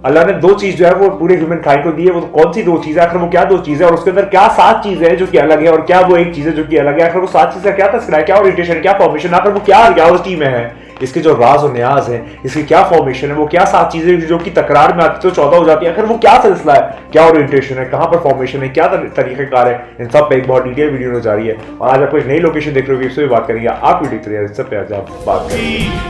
अल्लाह ने दो चीज जो है वो पूरे ह्यूमन काइंड को दी है। वो कौन सी दो चीजें, आखिर वो क्या दो चीजें, और उसके अंदर क्या सात चीजें हैं जो कि अलग है, और क्या वो एक चीज है जो कि अलग है। आखिर वो सात चीजें क्या तस्करा है, क्या ओरिएंटेशन, क्या फॉर्मेशन, आखिर वो क्या रियलिटी में है, इसके जो राज और न्याज है, इसकी क्या फॉर्मेशन है, वो क्या सात चीजें जो कि तकरार में आती तो 14 हो जाती है, आखिर वो क्या सिलसिला है, क्या ओरिएंटेशन है, कहां पर फॉर्मेशन है, क्या तरीकेकार है, इन सब पे एक बहुत डिटेल वीडियो होने जा रही है। और आज आप कोई नई लोकेशन देख रहे हो, इससे भी बात करेंगे। आप वीडियो देखते रहिए, इस सब पे आज आप बात करेंगे।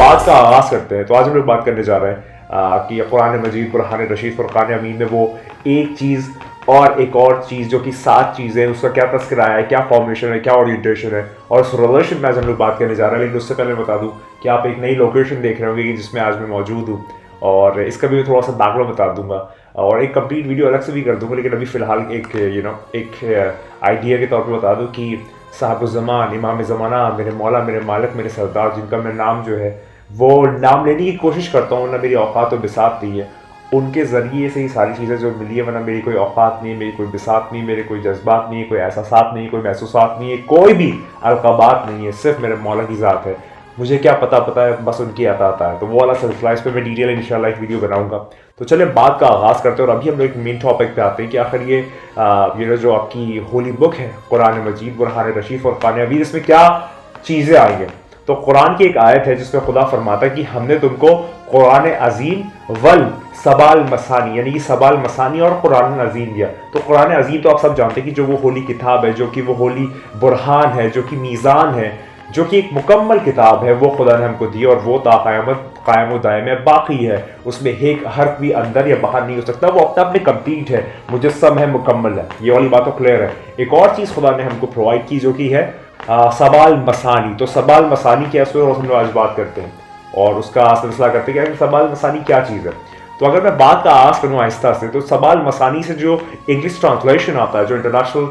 बात का आगाज करते हैं। तो आज हम लोग बात करने जा रहे हैं कि कुरान मजीद, कुरान रशीद, फुरकान हमीद में वो एक चीज़ और एक और चीज़ जो कि सात चीज़ें, उसका क्या तस्करा है, क्या फॉर्मेशन है, क्या ओरिएंटेशन है, और उस रिलेशन में आज हम लोग बात करने जा रहे हैं। लेकिन उससे पहले बता दूं कि आप एक नई लोकेशन देख रहे होंगे जिसमें आज मैं मौजूद हूँ, और इसका भी थोड़ा सा बैकग्राउंड बता दूंगा और एक कंप्लीट वीडियो अलग से भी कर दूंगा। लेकिन अभी फिलहाल एक आइडिया के तौर पर बता दूँ कि साहब ज़मान, इमाम ज़माना, मेरे मौला, मेरे मालिक, मेरे सरदार, जिनका मैं नाम जो है वो नाम लेने की कोशिश करता हूँ, ना मेरी औकात और बिसात नहीं है, उनके ज़रिए से ही सारी चीज़ें जो मिली है, वरना मेरी कोई औकात नहीं है, मेरी कोई बिसात नहीं, मेरे कोई जज्बात नहीं है, कोई एहसासात नहीं, कोई महसूसात नहीं है, कोई भी अलकाबात नहीं है, सिर्फ मेरे मौला की ज़ात है। मुझे क्या पता है, बस उनकी आता है। तो वो वाला सिलसिला, इस पर मैं डिटेल इंशाल्लाह एक वीडियो बनाऊंगा। तो चले बात का आगाज़ करते हैं, और अभी हम लोग एक मेन टॉपिक पे आते हैं कि आखिर ये जो आपकी होली बुक है कुरान मजीद, कुरान रशीद और कुरान हमीद, इसमें क्या चीज़ें आई हैं। तो कुरान की एक आयत है जिसमें खुदा फरमाता है कि हमने तुमको कुरान अजीम वल सबाल मसानी, यानी कि सबाल मसानी और कुरान अजीम दिया। तो कुरान अजीम तो आप सब जानते हैं कि जो वो होली किताब है, जो कि वो होली बुरहान है, जो कि मीज़ान है, जो कि एक मुकम्मल किताब है, वो खुदा ने हमको दी, और वो ताक़यामत कायम दायम है, बाकी है। उसमें एक हर्फ भी अंदर या बाहर नहीं हो सकता, वो अपने अपने कंप्लीट है, मुजस्सम है, मुकम्मल है। ये वाली बात तो क्लियर है। एक और चीज़ खुदा ने हमको प्रोवाइड की जो कि है सबाल मसानी। तो सबाल मसानी क्या है, हम लोग आज बात करते हैं और उसका सिलसिला करते हैं कि सबाल मसानी क्या चीज़ है। तो अगर मैं बात का आगाज़ करूँ आहिस्ता से, तो सबाल मसानी से जो इंग्लिश ट्रांसलेशन आता है, जो इंटरनेशनल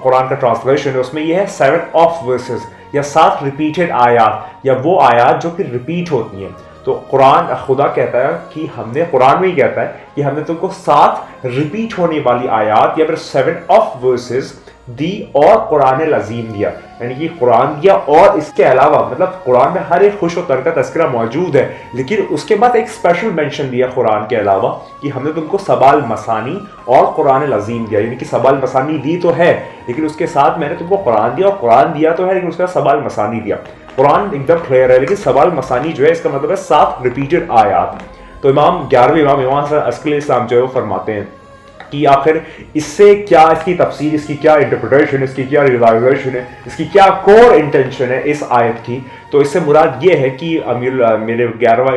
कुरान का ट्रांसलेशन है, उसमें यह है 7 ऑफ वर्सेस, या 7 रिपीटेड आयात, या वो आयात जो कि रिपीट होती हैं। तो कुरान, खुदा कहता है कि हमने, कुरान में ही कहता है कि हमने तुमको 7 रिपीट होने वाली आयात या फिर 7 ऑफ वर्सेस दी और कुरान अजीम दिया, यानी कि कुरान दिया। और इसके अलावा मतलब कुरान में हर एक खुश और का तस्करा मौजूद है, लेकिन उसके बाद एक स्पेशल मेंशन दिया कुरान के अलावा कि हमने तुमको सबाल मसानी और कुरान अजीम दिया, यानी कि सबाल मसानी दी तो है, लेकिन उसके साथ मैंने तुमको कुरान दिया, और कुरान दिया तो है लेकिन उसका सबाल मसानी दिया। कुरान एकदम क्लियर है, लेकिन सबाल मसानी जो है इसका मतलब है 7 रिपीटेड आयात। तो इमाम 11वें इमाम हसन अस्करी इस्लाम जो है वो फरमाते हैं कि आखिर इससे क्या, इसकी तफसीर, इसकी क्या इंटरप्रिटेशन, इसकी क्या रियलाइजेशन है, इसकी क्या कोर इंटेंशन है इस आयत की। तो इससे मुराद ये है कि मेरे 11वां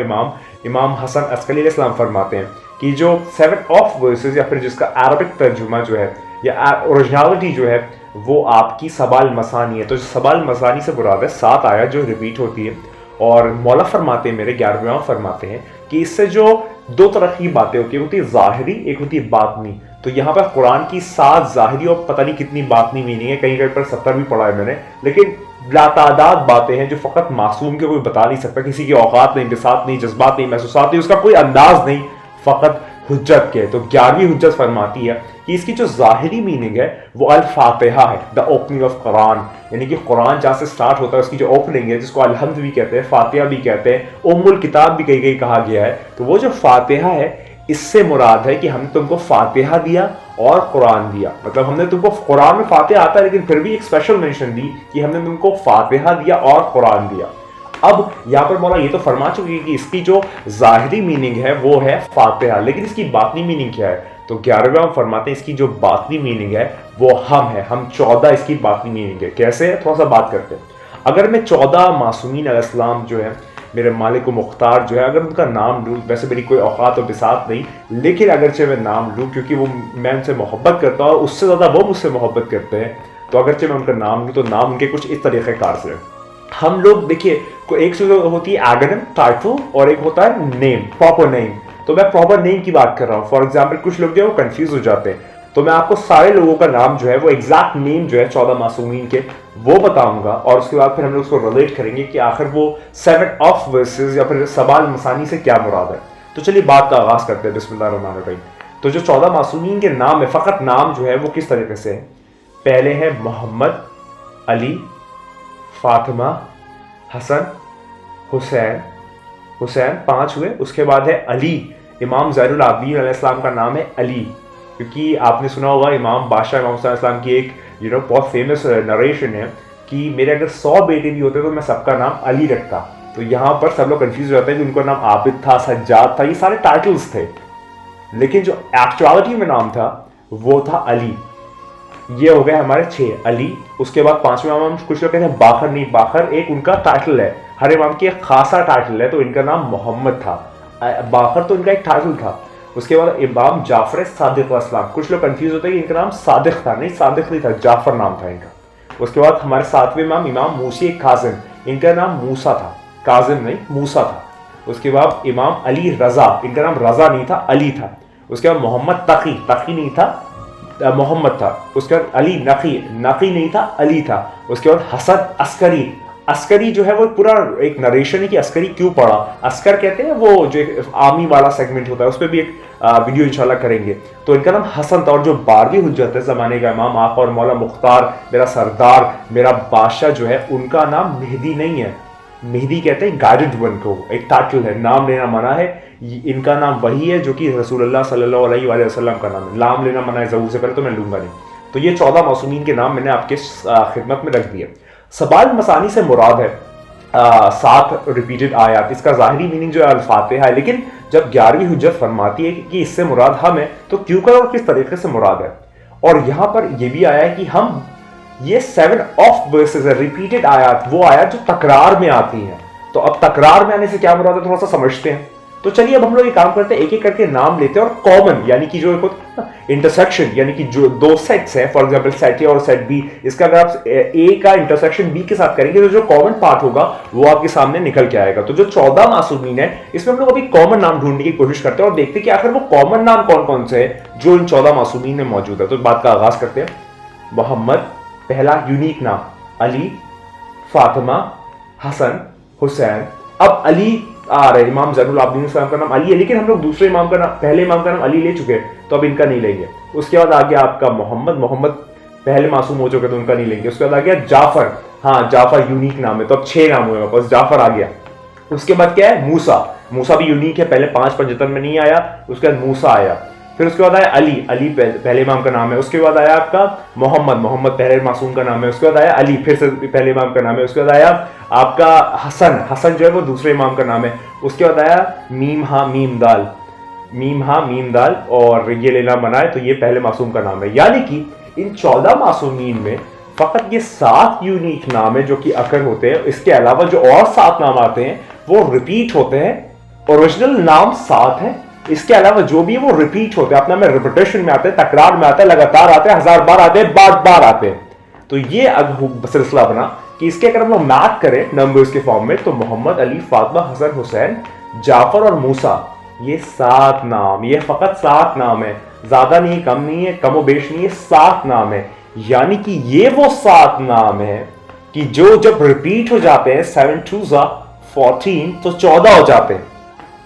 इमाम हसन अस्करी इस्लाम फरमाते हैं कि जो 7 ऑफ वर्सेस, या फिर जिसका अरबिक तर्जुमा जो है या ओरिजिनलिटी जो है, वो आपकी सबाल मसानी है। तो सबाल मसानी से मुराद है 7 आयत जो रिपीट होती है। और मौला फरमाते हैं, मेरे 11वें फरमाते हैं कि इससे जो दो तरह की बातें होती है, होती है ज़ाहिरी, एक होती है बातनी। तो यहाँ पर कुरान की 7 ज़ाहिरी और पता नहीं कितनी बातनी मीनिंग है, कहीं कहीं पर 70 भी पढ़ा है मैंने, लेकिन लातादाद बातें हैं जो फ़कत मासूम के कोई बता नहीं सकता, किसी की औकात नहीं, बिसात नहीं, जज्बात नहीं, महसूसात नहीं, उसका कोई अंदाज नहीं, फ़कत हुज्जत के। तो 11वीं हुज्जत फरमाती है कि इसकी जो ज़ाहिरी मीनिंग है वो अल फातिहा है, द ओपनिंग ऑफ कुरान, यानी कि कुरान जहाँ से स्टार्ट होता है उसकी जो ओपनिंग है, जिसको अलहम्द भी कहते हैं, फातिहा भी कहते हैं, उम्मुल किताब भी कहीं कहीं कहा गया है। तो वो जो फातिहा है, इससे मुराद है कि हमने तुमको फातिहा दिया और कुरान दिया। मतलब हमने तुमको, कुरान में फातिहा आता है लेकिन फिर भी एक स्पेशल मेंशन दी कि हमने तुमको फातिहा दिया और कुरान दिया। अब यहाँ पर मौला ये तो फरमा चुकी है कि इसकी जो ज़ाहिरी मीनिंग है वो है फातिहा, लेकिन इसकी बातनी मीनिंग क्या है। तो 11वें फरमाते हैं इसकी जो बातनी मीनिंग है वो हम है, हम 14 इसकी बातनी मीनिंग है। कैसे है, थोड़ा सा बात करते हैं। अगर मैं 14 मासूमीन अलैहिस्सलाम जो है, मेरे मालिक मुख्तार जो है, अगर उनका नाम लूँ, वैसे मेरी कोई औकात और बिसात नहीं, लेकिन अगरचे मैं नाम लूँ क्योंकि वो, मैं उनसे मोहब्बत करता हूँ और उससे ज़्यादा वो मुझसे मोहब्बत करते हैं, तो अगरचे मैं उनका नाम लूँ तो नाम उनके कुछ इस तरीक़ेकार से। हम लोग देखिए, एक चीज़ होती है एग्रोनिम, टाइटल, और एक होता है नेम, प्रॉपर नेम। तो मैं प्रॉपर नेम की बात कर रहा हूँ। फॉर एग्जाम्पल कुछ लोग जो है वो कंफ्यूज हो जाते हैं। तो मैं आपको सारे लोगों का नाम जो है वो एग्जैक्ट नेम जो है 14 मासूमीन के वो बताऊंगा, और उसके बाद फिर हम लोग उसको रिलेट करेंगे कि आखिर वो 7 ऑफ वर्सेस या फिर सबाल मसानी से क्या मुराद है। तो चलिए बात का आगाज करते हैं, बिस्मिल्लाहिर्रहमानिर्रहीम। तो जो 14 मासूमीन के नाम है, फ़कत नाम जो है वो किस तरीके से है, पहले है मोहम्मद, अली, फातिमा, हसन, हुसैन, हुसैन 5 हुए। उसके बाद है अली, इमाम ज़ैनुल आबिदीन अलैहिस्सलाम का नाम है अली, क्योंकि आपने सुना होगा इमाम बादशाह इमाम हुसैन अलैहिस्सलाम की एक बहुत फेमस नरेशन है कि मेरे अगर 100 बेटे भी होते तो मैं सबका नाम अली रखता। तो यहाँ पर सब लोग कंफ्यूज हो जाते हैं कि उनका नाम आबिद था, सज्जाद था, ये सारे टाइटल्स थे, लेकिन जो एक्चुअलिटी में नाम था वो था अली। ये हो गए हमारे 6 अली। उसके बाद 5वें इमाम कुछ लोग कहते हैं बाखर, नहीं, बाखर एक उनका टाइटल है, हर इमाम की एक खासा टाइटल है, तो इनका नाम मोहम्मद था, बाखर तो इनका एक टाइटल था। उसके बाद इमाम जाफर सादिक अलैहिस्सलाम, कुछ लोग कंफ्यूज होते हैं कि इनका नाम सादिक था, नहीं, सादिक नहीं था, जाफर नाम था इनका। उसके बाद हमारे 7वें इमाम इमाम मूसी काजिम, इनका नाम मूसा था, काजिम नहीं मूसा था। उसके बाद इमाम अली रजा, इनका नाम रजा नहीं था, अली था। उसके बाद मोहम्मद तकी, तकी नहीं था, मोहम्मद था। उसके बाद अली नकी, नकी नहीं था, अली था। उसके बाद हसन अस्करी, अस्करी जो है वो पूरा एक नरेशन है कि अस्करी क्यों पढ़ा, अस्कर कहते हैं वो जो एक आर्मी वाला सेगमेंट होता है, उस पर भी एक वीडियो इंशाल्लाह करेंगे। तो इनका नाम हसन था। और जो 12वीं हुज्जत है ज़माने का इमाम आका और मौला मुख्तार, मेरा सरदार, मेरा बादशाह जो है, उनका नाम मेहदी नहीं है, मेहदी कहते हैं गाइडेड वन को, एक टाइटल है, नाम लेना मना है। इनका नाम वही है जो कि रसूलुल्लाह सल्लल्लाहु अलैहि वसल्लम का नाम है, नाम लेना मना है ज़हूर से पहले, तो मैं लूंगा नहीं। तो ये 14 मासूमीन के नाम मैंने आपके खिदमत में रख दिए। सबाल मसानी से मुराद है 7 रिपीटेड आयात, इसका ज़ाहिरी मीनिंग जो है अल-फातिहा है, लेकिन जब 11वीं हुज्जत फरमाती है कि इससे मुराद हम है, तो क्यों कर और किस तरीके से मुराद है। और यहाँ पर यह भी आया है कि हम ये 7 ऑफ वर्सेस है, रिपीटेड आयात, वो आयात जो तकरार में आती हैं। तो अब तकरार में आने से क्या मुराद है थोड़ा सा समझते हैं। तो चलिए अब हम लोग ये काम करते हैं, एक एक करके नाम लेते हैं और कॉमन यानी कि जो एक इंटरसेक्शन यानी कि जो 2 सेट्स हैं, फॉर एग्जांपल सेट ए और सेट बी, इसका अगर आप ए का इंटरसेक्शन बी के साथ करेंगे तो जो कॉमन पार्ट होगा वो आपके सामने निकल के आएगा। तो जो 14 मासूमीन है इसमें हम लोग अभी कॉमन नाम ढूंढने की कोशिश करते हैं और देखते हैं कि आखिर वो कॉमन नाम कौन कौन से है जो इन 14 मासूमीन में मौजूद है। तो बात का आगाज करते हैं। मोहम्मद पहला यूनिक नाम, अली, फातिमा, हसन, हुसैन। अब अली आ रहे, इमाम ज़ैनुल आबिदीन का नाम अली है, लेकिन हम लोग दूसरे इमाम का नाम, पहले इमाम का नाम अली ले चुके हैं, तो अब इनका नहीं लेंगे। उसके बाद आ गया आपका मोहम्मद, मोहम्मद पहले मासूम हो चुके तो उनका नहीं लेंगे। उसके बाद आ गया जाफर, हाँ जाफर यूनिक नाम है, तो अब 6 नाम हुए, बस जाफर आ गया। उसके बाद क्या है, मूसा, मूसा भी यूनिक है, पहले 5 पंजतन में नहीं आया, उसके बाद मूसा आया। फिर उसके बाद आया अली, अली पहले इमाम का नाम है। उसके बाद आया आपका मोहम्मद, मोहम्मद पहले मासूम का नाम है। उसके बाद आया अली, फिर से पहले इमाम का नाम है। उसके बाद आया आपका हसन, हसन जो है वो दूसरे इमाम का नाम है। उसके बाद आया मीम हा मीम दाल, मीम हा मीम दाल, और ये लेना मना है, तो ये पहले मासूम का नाम है। यानी कि इन 14 मासूमीन में फकत ये 7 यूनिक नाम है जो कि अकर होते हैं। इसके अलावा जो और 7 नाम आते हैं वो रिपीट होते हैं। ओरिजिनल नाम 7 है, इसके अलावा जो भी है वो रिपीट होते हैं, अपना में रिपीटेशन में आते हैं, तकरार में आते हैं, लगातार आते हैं, 1000 बार आते हैं, बार आते हैं। तो ये सिलसिला बना कि इसके अगर हम लोग मैथ करें नंबर्स के फॉर्म में, तो मोहम्मद, अली, फातिमा, हसन, हुसैन, जाफर और मूसा, ये 7 नाम, ये फकत 7 नाम है, ज्यादा नहीं, कम नहीं है, कमो बेश नहीं है, 7 नाम है। यानी कि ये वो 7 नाम है कि जो जब रिपीट हो जाते हैं 7 2 14 तो 14 हो जाते हैं।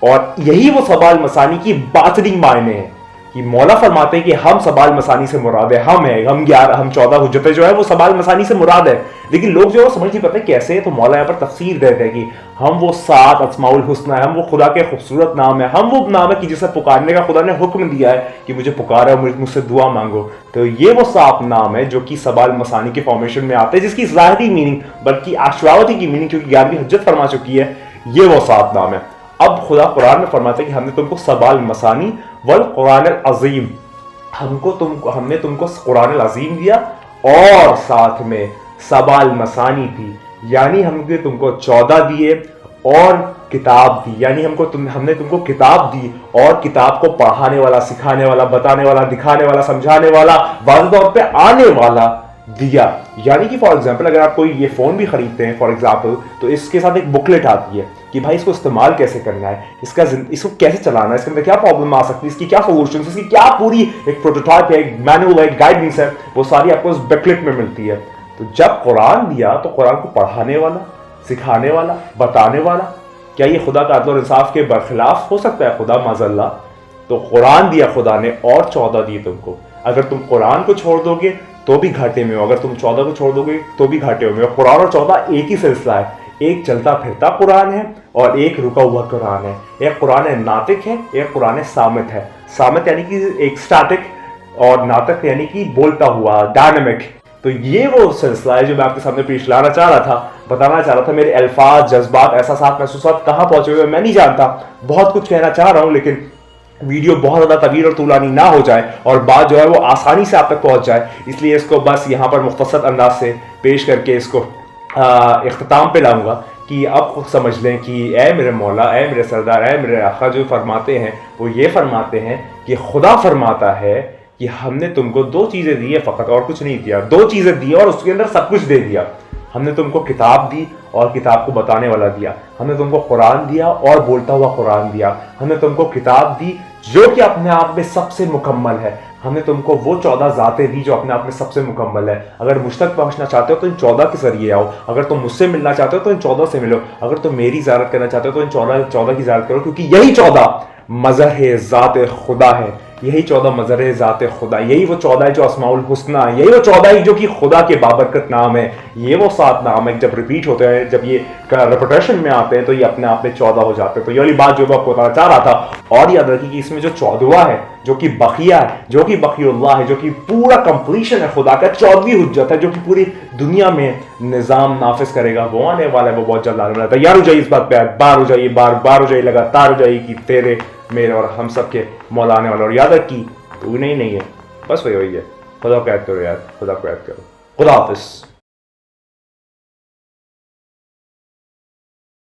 और यही वो सबाल मसानी की बातनी मायने हैं कि मौला फरमाते हैं कि हम सबाल मसानी से मुराद है, हम 14 हुज्जतें जो है वो सबाल मसानी से मुराद है। लेकिन लोग जो है समझ नहीं पाते कैसे है, तो मौला यहाँ पर तफसीर देते हैं कि हम वो 7 अस्माउल हुस्ना है, हम वो खुदा के खूबसूरत नाम है, हम वो नाम है कि जिसे पुकारने का खुदा ने हुक्म दिया है कि मुझे पुकारो, मुझसे दुआ मांगो। तो ये वो 7 नाम है जो कि सबाल मसानी के फॉर्मेशन में आते हैं, जिसकी ज़ाहिरी मीनिंग बल्कि एक्चुअलिटी की मीनिंग क्योंकि 11वीं हुज्जत फरमा चुकी है, ये वो 7 नाम है। अब खुदा कुरान में फरमाते हैं कि हमने तुमको सबाल मसानी वल कुरान अज़ीम, हमने तुमको कुरान अज़ीम दिया और साथ में सबाल मसानी दी, यानी हमने तुमको 14 दिए और किताब दी, यानी हमने तुमको किताब दी और किताब को पढ़ाने वाला, सिखाने वाला, बताने वाला, दिखाने वाला, समझाने वाला, वाज़ेह तौर पे आने वाला दिया। यानी कि फॉर एग्जाम्पल अगर आप कोई ये फोन भी खरीदते हैं फॉर एग्जाम्पल, तो इसके साथ एक बुकलेट आती है, कि भाई इसको इस्तेमाल कैसे करना है, इसको कैसे चलाना है, इसके अंदर क्या प्रॉब्लम आ सकती है, इसकी क्या सोल्यूशन, इसकी क्या पूरी एक प्रोटोटाइप है, एक मैनुअल है, एक गाइडेंस है, वो सारी आपको उस बुकलेट में मिलती है। तो जब कुरान दिया तो कुरान को पढ़ाने वाला, सिखाने वाला, बताने वाला, क्या ये खुदा का अदल और इंसाफ के बरखिलाफ हो सकता है? खुदा माज़अल्लाह। तो कुरान दिया खुदा ने और 14 दिए तुमको। अगर तुम कुरान को छोड़ दोगे तो भी घाटे में हो, अगर तुम 14 को छोड़ दोगे तो भी घाटे में हो। कुरान और 14 एक ही सिलसिला है, एक चलता फिरता कुरान है और एक रुका हुआ कुरान है। एक कुरान है नातिक है, एक कुरान है सामित है। सामित यानी कि एक स्टैटिक, और नातिक यानी कि बोलता हुआ, डायनामिक। तो ये वो सिलसिला है जो मैं आपके सामने पेश लाना चाह रहा था, बताना चाह रहा था। मेरे अल्फाज, जज्बात, एहसासात, महसूसात कहाँ पहुंचे हुए मैं नहीं जानता, बहुत कुछ कहना चाह रहा हूँ, लेकिन वीडियो बहुत ज़्यादा तवील और तूलानी ना हो जाए और बात जो है वो आसानी से आप तक पहुंच जाए, इसलिए इसको बस यहाँ पर मुख्तसर अंदाज से पेश करके इसको इख्तिताम पे लाऊंगा कि अब खुद समझ लें कि ए मेरे मौला, ए मेरे सरदार, ए मेरे आका जो फरमाते हैं वो ये फरमाते हैं कि खुदा फरमाता है कि हमने तुमको 2 चीज़ें दी है फ़कत, और कुछ नहीं दिया। 2 चीज़ें दी और उसके अंदर सब कुछ दे दिया। हमने तुमको किताब दी और किताब को बताने वाला दिया। हमने तुमको कुरान दिया और बोलता हुआ कुरान दिया। हमने तुमको किताब दी जो कि अपने आप में सबसे मुकम्मल है। हमने तुमको वो 14 ज़ातें दी जो अपने आप में सबसे मुकम्मल है। अगर मुझ तक पहुँचना चाहते हो तो इन 14 के जरिए आओ। अगर तुम मुझसे मिलना चाहते हो तो इन 14 से मिलो। अगर तुम मेरी ज़ियारत करना चाहते हो तो इन 14 की ज़ियारत करो, क्योंकि यही 14 मज़हर ज़ात खुदा है। यही 14 मज़हर ज़ात खुदा, यही वो 14 है जो अस्माउल हुस्ना है, यही वो 14 है जो कि खुदा के बाबरकत नाम है। ये वो 7 नाम है, जब रिपीट होते हैं, जब ये रिपीटेशन में आते हैं तो ये अपने आप में 14 हो जाते हैं। तो ये वाली बात जो मैं आपको बताना चाह रहा था। और याद रखिए कि इसमें जो 14वां है, जो कि बखिया है, जो कि बखियुल्लाह है, जो कि पूरा कंप्लीशन है खुदा का, 14वीं हुज्जत है जो कि पूरी दुनिया में निज़ाम नाफिज करेगा, वो आने वाला है, वो बहुत जल्द आने वाला है। तैयार हो जाइए इस बात पे, बार हो जाइए, बार हो जाइए, लगातार हो जाइए कि तेरे, मेरे और हम सब के मौला आने वाला। और याद रखिए तू नहीं है, बस वही है। खुदा को याद करो यार, खुदा को याद करो। खुदा हाफिज़।